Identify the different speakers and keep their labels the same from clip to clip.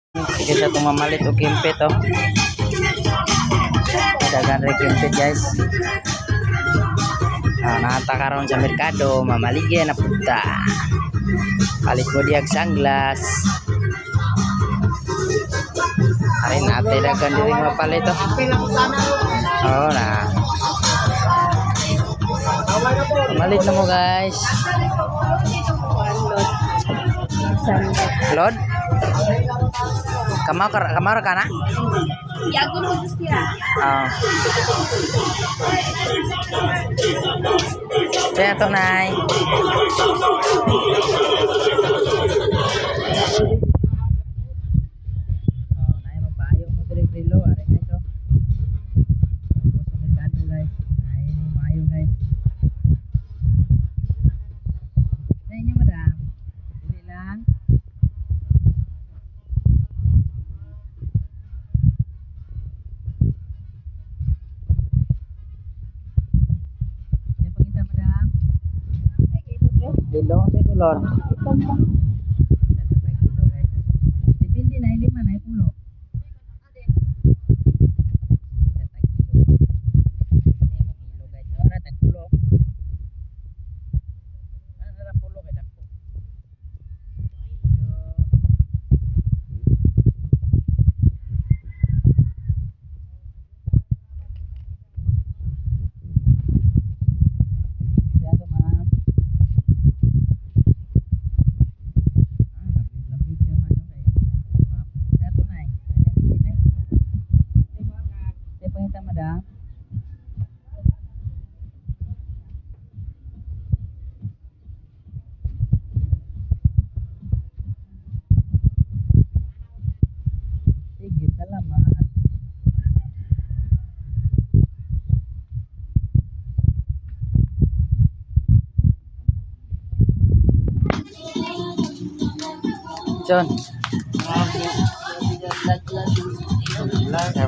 Speaker 1: Sige sa itong mamalit o kimpit oh. Dagan rin kimpit guys. Nakanta karon sa merkado, mamaligya na punta. Palit mo diag sunglass. Aray natin dagan diri mapalit oh. Oo na. Malit na mo guys. Lord. Kamar ka na?
Speaker 2: Ya, aku mau dia.
Speaker 1: Kaya ito, Nay. Nay, magpaayo mo diri-diri lo. Ari nga ito. Sa merkado, guys. Ay, maayo, guys. Sa inyo, madam. Dili lang. Dilo sa kulor. Depende na lima na pulo. Sige, salamat. John.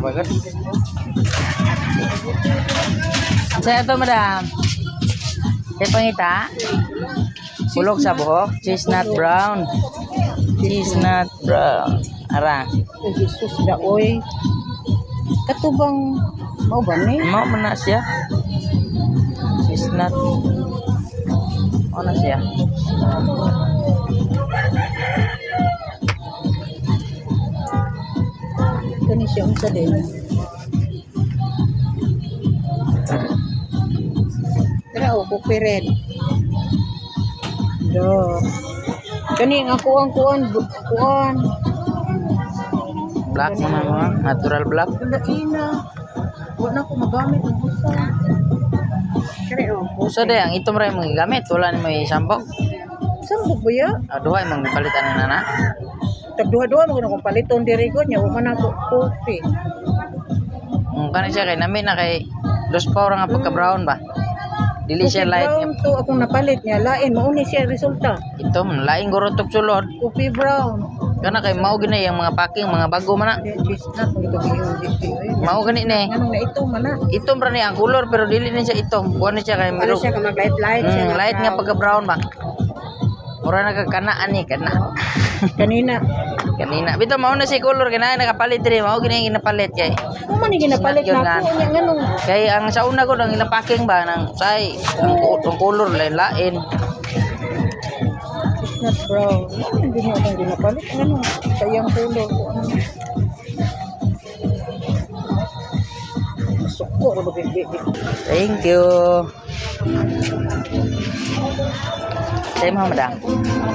Speaker 1: Bagus. Saya to madam. Pangita. Bulog sa buhok, chestnut brown. Chestnut brown. Ara.
Speaker 2: Jesus daoy. Katubang mau ba ni?
Speaker 1: Mau mana siya? Chestnut. Mana siya?
Speaker 2: Kani siya unsa din. Tara o bupiren. Do. Kani ang kuan.
Speaker 1: Black mana? Natural black.
Speaker 2: Wala ina. Wala ko magamit ang usa. Kani o.
Speaker 1: Usa de ang itom ray mong gamit, wala ni may sambok.
Speaker 2: Sambok ba ya?
Speaker 1: Duha imong palitan na na.
Speaker 2: Tagduha-duha mo kung paliton diri ko nya wa man ako coffee.
Speaker 1: Kani siya kay nami na kay dos power nga pagka brown ba. Dili siya light
Speaker 2: brown to akong napalit niya lain mao ni siya resulta.
Speaker 1: itom, laing guro tok sulod.
Speaker 2: Coffee brown.
Speaker 1: Kana kay mao gini ang mga packing, mga bago man na.
Speaker 2: Chestnut mo ito giyon.
Speaker 1: Mao gani ni.
Speaker 2: Anong na ito man na?
Speaker 1: Itom ra ni ang color pero dili ni siya itom. Kuha ni siya kay
Speaker 2: Ano
Speaker 1: miro.
Speaker 2: siya ka mag-light siya.
Speaker 1: Light nga pagka brown ba. Mura nagkakanaan ni kana.
Speaker 2: Kanina.
Speaker 1: Kanina. Bitaw mao na si color kana nakapalit diri, mao gini ang ginapalit kay.
Speaker 2: Kung man ni ginapalit
Speaker 1: Yun
Speaker 2: na
Speaker 1: nga.
Speaker 2: ako nya nganong
Speaker 1: Kay ang sa una ko nang ilang packing ba nang say ang color lain.
Speaker 2: chestnut brown. Hindi niya akong ginapalit nganong sayang kulor ko ano. Suko ro ba bibi.
Speaker 1: Thank you. Saya mo madang.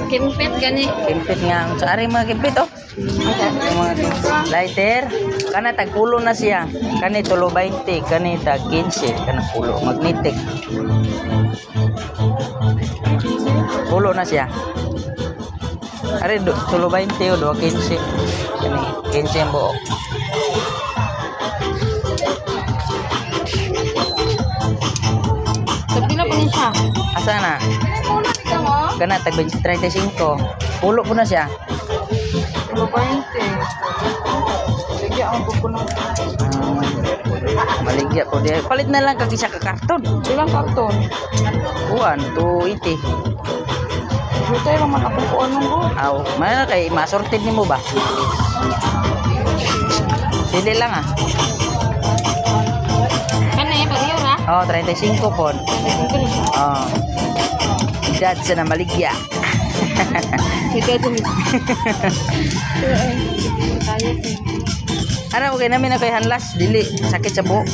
Speaker 2: Kimpit gani.
Speaker 1: Kimpit nga sa ari mga kimpit oh. Yung mga kimpit. Lighter kana tag pulo na siya. Kani tulo 20, kani tag 15, kana pulo magnetic. Pulo na siya. Ari tulo 20 o 15. Kani 15 ang buo.
Speaker 2: Sabi na pa niya siya.
Speaker 1: Asa na? Kana tag 35. Pulo po na siya.
Speaker 2: Ano ba yun? Sige, ang pupunan.
Speaker 1: Maligya po diya. Palit na lang kag isa ka karton.
Speaker 2: Ilang karton?
Speaker 1: 1, 280.
Speaker 2: Ito yung mga kapukuan mo ko.
Speaker 1: Aw, mana kay masorted nimo ba? Dili lang ah.
Speaker 2: Kanay, pag-iyo ha?
Speaker 1: Oh, 35 pon. Oh. Edad sa namaligya.
Speaker 2: Sige, dun. Tayo,
Speaker 1: Ano, okay namin na kay Hanlas. Dili, sakit sa buhok.